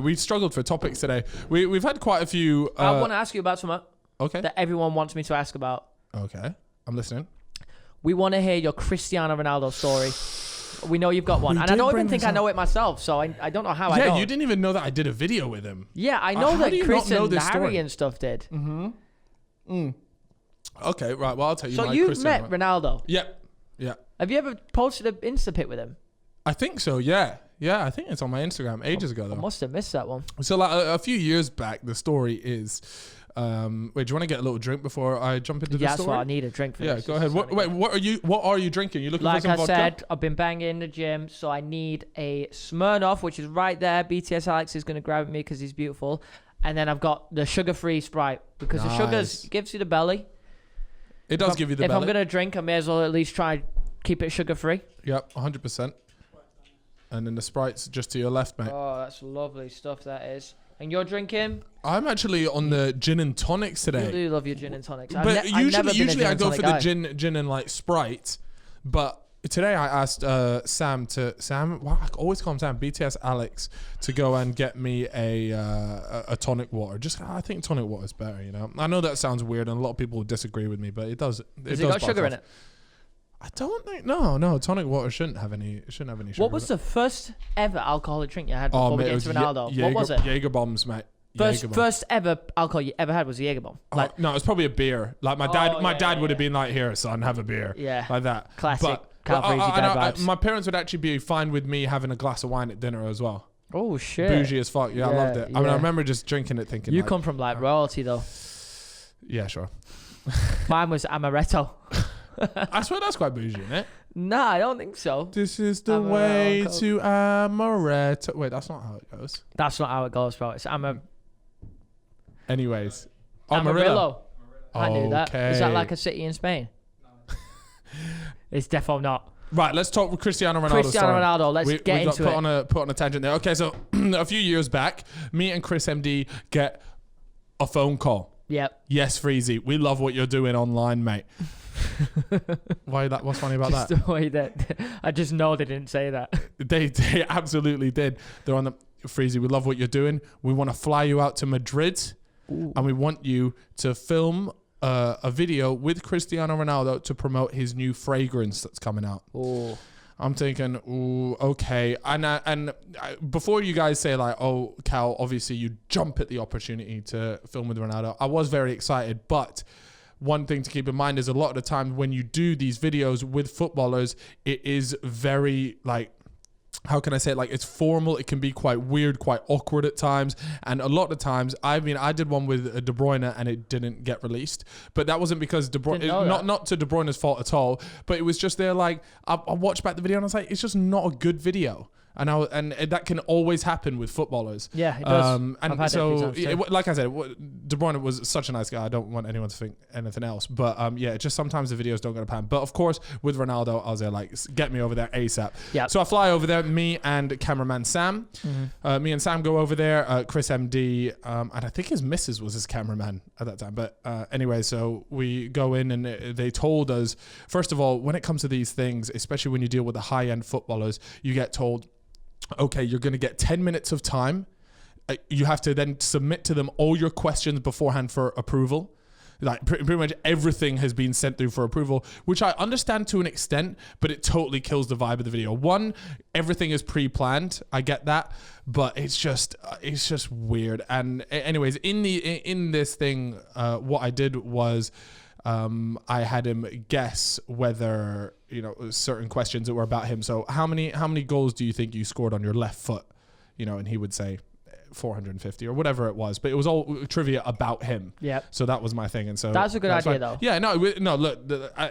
We struggled for topics today. We've had quite a few. I want to ask you about something. Okay. That everyone wants me to ask about. Okay, I'm listening. We want to hear your Cristiano Ronaldo story. We know you've got one. And I don't even think I know it myself, so I don't know how I know. Yeah, you didn't even know that I did a video with him. Yeah, I know that Chris and Harry story? and stuff did. Okay, right. Well, I'll tell you. So you've met Ronaldo? Yeah. Yeah. Have you ever posted an Insta pic with him? I think so, yeah. Yeah, I think it's on my Instagram ages ago, though. I must have missed that one. So, like, a few years back, the story is... wait, do you want to get a little drink before I jump into the story? That's what I need, a drink for this. Yeah, go ahead. What are you drinking? You looking for some vodka? Like I said, I've been banging in the gym, so I need a Smirnoff, which is right there. BTS Alex is going to grab me because he's beautiful. And then I've got the sugar-free Sprite because the sugar gives you the belly. It does give you the belly. If I'm going to drink, I may as well at least try keep it sugar-free. Yep, 100%. And then the Sprite's just to your left, mate. Oh, that's lovely stuff, that is. And you're drinking? I'm actually on the gin and tonics today. You do love your gin and tonics. But usually I go for the gin and like Sprite. But today I asked Sam, well, I always call him Sam, BTS Alex, to go and get me a tonic water. I think tonic water is better, you know. I know that sounds weird and a lot of people would disagree with me, but it does. Has it got sugar in it? I don't think. No. Tonic water shouldn't have any sugar. What was the first ever alcoholic drink you had before we get into Ronaldo? What was it? Jaeger bombs, mate. First ever alcohol you ever had was a Jaeger bomb. Like, no, it was probably a beer. Like my dad would have been like, "Here, son, have a beer." Yeah, like that. Classic Calfreezy dad vibes. My parents would actually be fine with me having a glass of wine at dinner as well. Oh shit! Bougie as fuck. Yeah, I loved it. I mean, I remember just drinking it, thinking. You come from like royalty though. Yeah, sure. Mine was amaretto. I swear that's quite bougie, isn't it? Nah, I don't think so. This is the way to amaretto. Wait, that's not how it goes. That's not how it goes, bro. It's Anyways. Amarillo. I knew that. Is that like a city in Spain? No. It's defo not. Right, let's talk with Cristiano Ronaldo. Ronaldo, let's get into it. Put on a tangent there. Okay, so a few years back, me and Chris MD get a phone call. Yep. Yes, Freezy, we love what you're doing online, mate. What's funny about that? The way that I just know they didn't say that. They absolutely did. They're on the Freezy, we love what you're doing. We want to fly you out to Madrid. Ooh. And we want you to film a video with Cristiano Ronaldo to promote his new fragrance that's coming out. Ooh. I'm thinking, ooh, okay. And before you guys say like, oh, Cal, obviously you jump at the opportunity to film with Ronaldo. I was very excited, but one thing to keep in mind is a lot of the time when you do these videos with footballers, it is very like, how can I say it? Like, it's formal. It can be quite weird, quite awkward at times. And a lot of times, I mean, I did one with De Bruyne and it didn't get released. But that wasn't because De Bruyne, not to De Bruyne's fault at all. But it was just there, like, I watched back the video and I was like, it's just not a good video. And that can always happen with footballers. Yeah, it does. And so, like I said, De Bruyne was such a nice guy. I don't want anyone to think anything else. But yeah, just sometimes the videos don't go to plan. But of course, with Ronaldo, I was there like, get me over there ASAP. Yeah. So I fly over there, me and cameraman Sam. Mm-hmm. Me and Sam go over there. Chris MD, and I think his missus was his cameraman at that time. But anyway, so we go in and they told us, first of all, when it comes to these things, especially when you deal with the high-end footballers, you get told, okay, you're going to get 10 minutes of time. You have to then submit to them all your questions beforehand for approval. Like pretty much everything has been sent through for approval, which I understand to an extent, but it totally kills the vibe of the video. One, everything is pre-planned. I get that, but it's just weird. And anyways, in this thing, what I did was, I had him guess whether, you know, certain questions that were about him. So how many goals do you think you scored on your left foot? You know, and he would say 450 or whatever it was, but it was all trivia about him. Yeah. So that was my thing. And so that's a good idea though. Yeah, no, look,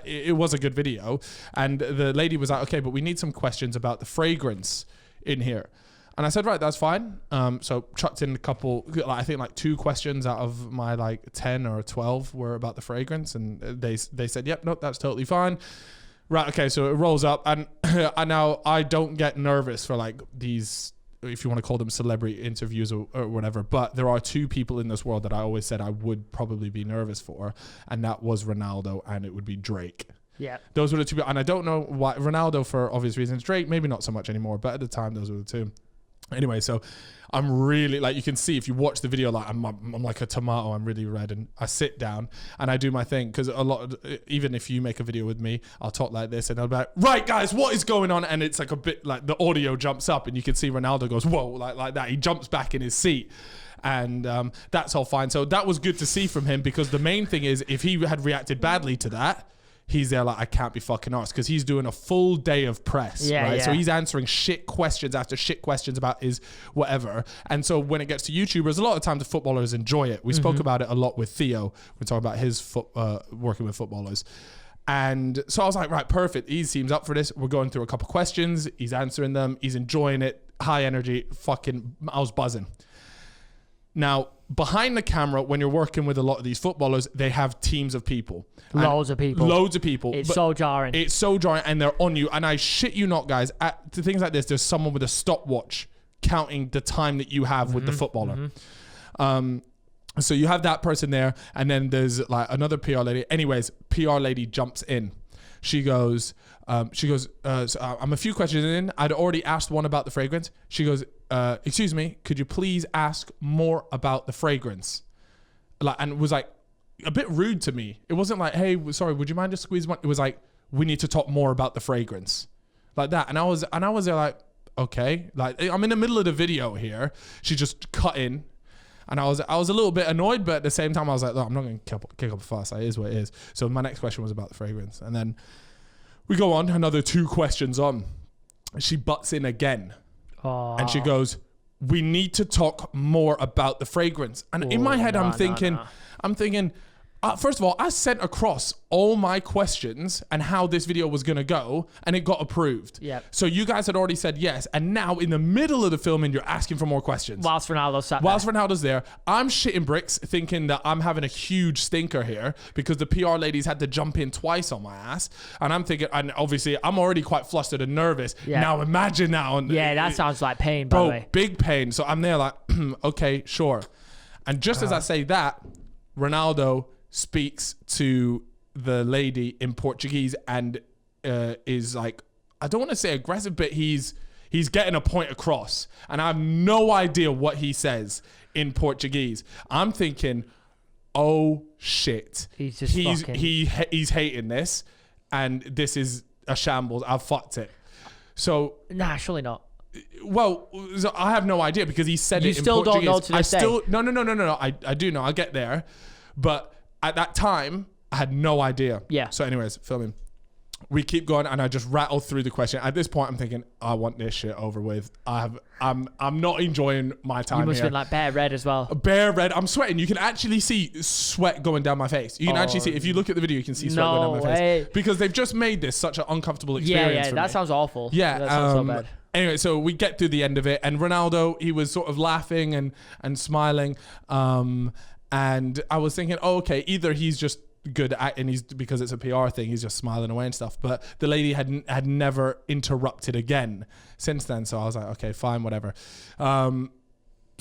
it was a good video. And the lady was like, okay, but we need some questions about the fragrance in here. And I said, right, that's fine. So chucked in a couple, I think like 2 questions out of my like 10 or 12 were about the fragrance. And they said, yep, nope, that's totally fine. Right, okay, so it rolls up. And now I don't get nervous for like these, if you want to call them celebrity interviews or whatever. But there are 2 people in this world that I always said I would probably be nervous for. And that was Ronaldo and it would be Drake. Yeah. Those were the 2. And I don't know why. Ronaldo for obvious reasons. Drake, maybe not so much anymore. But at the time, those were the 2. Anyway, so I'm really like, you can see if you watch the video, like I'm like a tomato. I'm really red, and I sit down and I do my thing, because even if you make a video with me, I'll talk like this and I'll be like, right guys, what is going on? And it's like a bit like the audio jumps up and you can see Ronaldo goes, whoa, like that. He jumps back in his seat. And that's all fine. So that was good to see from him, because the main thing is, if he had reacted badly to that, he's there like, I can't be fucking arsed, because he's doing a full day of press, right? Yeah. So he's answering shit questions after shit questions about his whatever. And so when it gets to YouTubers, a lot of times the footballers enjoy it. We spoke about it a lot with Theo. We talked about his working with footballers. And so I was like, right, perfect. He seems up for this. We're going through a couple questions. He's answering them. He's enjoying it. High energy. I was buzzing. Now, behind the camera, when you're working with a lot of these footballers, they have teams of people. Loads of people. It's so jarring. It's so jarring, and they're on you. And I shit you not, guys, to things like this, there's someone with a stopwatch counting the time that you have with the footballer. So you have that person there, and then there's like another PR lady. Anyways, PR lady jumps in. She goes, so I'm a few questions in. I'd already asked one about the fragrance. She goes, excuse me, could you please ask more about the fragrance? And it was like a bit rude to me. It wasn't like, hey, sorry, would you mind just squeeze one? It was like, we need to talk more about the fragrance, like that. And I was there like, okay, like I'm in the middle of the video here. She just cut in. And I was a little bit annoyed, but at the same time I was like, look, I'm not going to kick up a fuss. It is what it is. So my next question was about the fragrance. And then we go on, another 2 questions on. She butts in again. And she goes, we need to talk more about the fragrance. And in my head, I'm thinking, first of all, I sent across all my questions and how this video was going to go, and it got approved. Yep. So you guys had already said yes. And now in the middle of the filming, you're asking for more questions. Whilst Ronaldo's there, I'm shitting bricks thinking that I'm having a huge stinker here, because the PR ladies had to jump in twice on my ass. And I'm thinking, and obviously I'm already quite flustered and nervous. Yeah. Now imagine now. Yeah, that sounds like pain, by the way. Big pain. So I'm there like, okay, sure. And just as I say that, Ronaldo speaks to the lady in Portuguese and is like, I don't want to say aggressive, but he's getting a point across, and I have no idea what he says in Portuguese. I'm thinking, oh shit, he's hating this, and this is a shambles. I've fucked it. So nah, surely not. Well, so I have no idea, because he said it in Portuguese. You still don't know to this day? No. I do know. I'll get there, but at that time, I had no idea. Yeah. So anyways, filming. We keep going, and I just rattle through the question. At this point, I'm thinking, I want this shit over with. I'm not enjoying my time here. You must have been like bare red as well. Bare red. I'm sweating. You can actually see sweat going down my face. You can actually see, if you look at the video, you can see sweat going down my face. Because they've just made this such an uncomfortable experience for me. That sounds awful. Yeah. That sounds so bad. Anyway, so we get through the end of it, and Ronaldo, he was sort of laughing and smiling. And I was thinking, oh, okay, either he's just good at, and because it's a PR thing, he's just smiling away and stuff. But the lady had never interrupted again since then. So I was like, okay, fine, whatever. So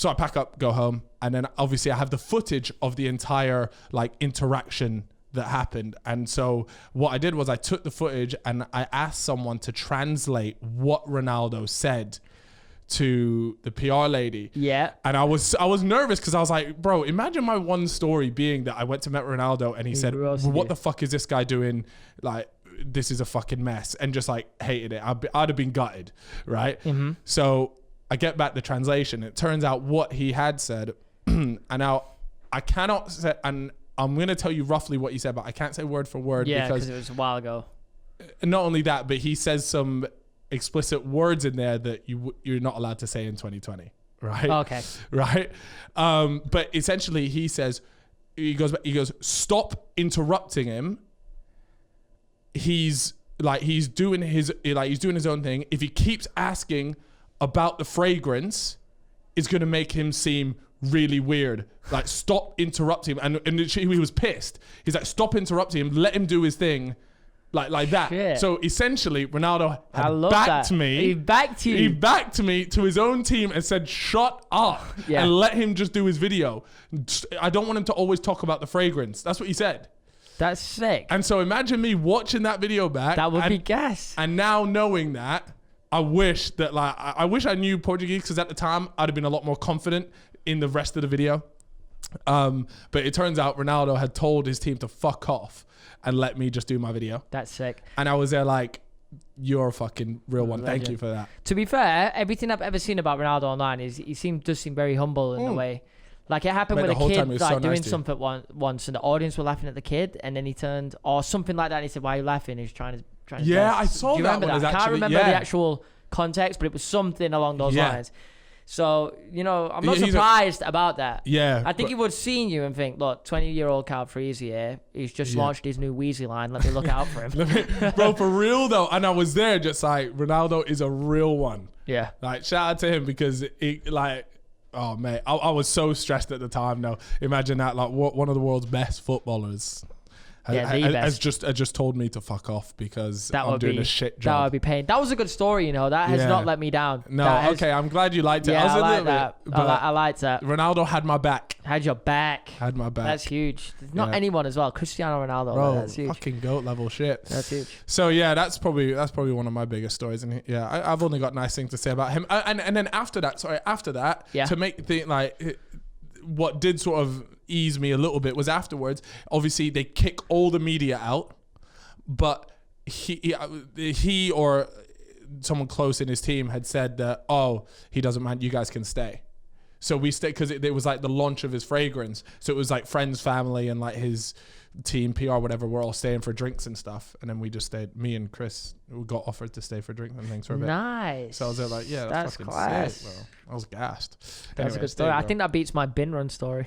I pack up, go home, and then obviously I have the footage of the entire like interaction that happened. And so what I did was I took the footage and I asked someone to translate what Ronaldo said to the PR lady. Yeah. And I was nervous, because I was like, bro, imagine my one story being that I went to meet Ronaldo and he said, well, what the fuck is this guy doing? Like, this is a fucking mess, and just like hated it. I'd have been gutted, right? Mm-hmm. So I get back the translation. It turns out what he had said, and now I cannot say, and I'm going to tell you roughly what he said, but I can't say word for word. Yeah, because it was a while ago. Not only that, but he says some explicit words in there that you're not allowed to say in 2020, right? Okay. Right? But essentially he says, he goes, stop interrupting him. He's doing his own thing. If he keeps asking about the fragrance, it's going to make him seem really weird. Like, stop interrupting him. And he was pissed. He's like, stop interrupting him. Let him do his thing. Like that. Shit. So essentially, Ronaldo backed me. He backed you. He backed me to his own team and said, shut up and let him just do his video. I don't want him to always talk about the fragrance. That's what he said. That's sick. And so imagine me watching that video back. That would be gas. And now knowing that, I wish that like I wish I knew Portuguese, because at the time I'd have been a lot more confident in the rest of the video. But it turns out Ronaldo had told his team to fuck off and let me just do my video. That's sick. And I was there like, you're a fucking real one. Legend. Thank you for that. To be fair, everything I've ever seen about Ronaldo online is he does seem very humble in a way. Like it happened Mate, with the a whole time kid he was like so doing nice to you. something once, and the audience were laughing at the kid, and then he turned or something like that. And he said, "Why are you laughing?" He's trying to. Yeah, I saw Do you that remember one. that? I can't Actually, remember yeah. the actual context, but it was something along those Yeah. lines. So, you know, I'm not He's surprised about that. Yeah. I think he would have seen you and think, look, 20-year-old Calfreezy here, he's just launched his new Weezy line. Let me look out for him. Bro, for real though. And I was there just like, Ronaldo is a real one. Yeah. Like, shout out to him, because it like, oh mate, I was so stressed at the time though. Imagine that, like one of the world's best footballers has just told me to fuck off because I'm doing a shit job. That would be pain. That was a good story, you know. That has not let me down. No, okay, I'm glad you liked it. Yeah, I was a like little that. bit, but I liked that. Ronaldo had my back. Had your back. Had my back. That's huge. Not anyone as well. Cristiano Ronaldo. Bro, that's huge. fucking GOAT level shit. That's huge. So yeah, that's probably one of my biggest stories. And yeah, I've only got nice things to say about him. And then after that, to make the like, what did sort of ease me a little bit was afterwards. Obviously, they kick all the media out, but he or someone close in his team had said that, oh, he doesn't mind, you guys can stay. So we stayed because it was like the launch of his fragrance. So it was like friends, family, and like his team, PR, whatever. We're all staying for drinks and stuff. And then we just stayed. Me and Chris got offered to stay for drinks and things for a bit. Nice. So I was there like, yeah, that's fucking class. sick, bro. I was gassed. That's a good story. I think that beats my bin run story.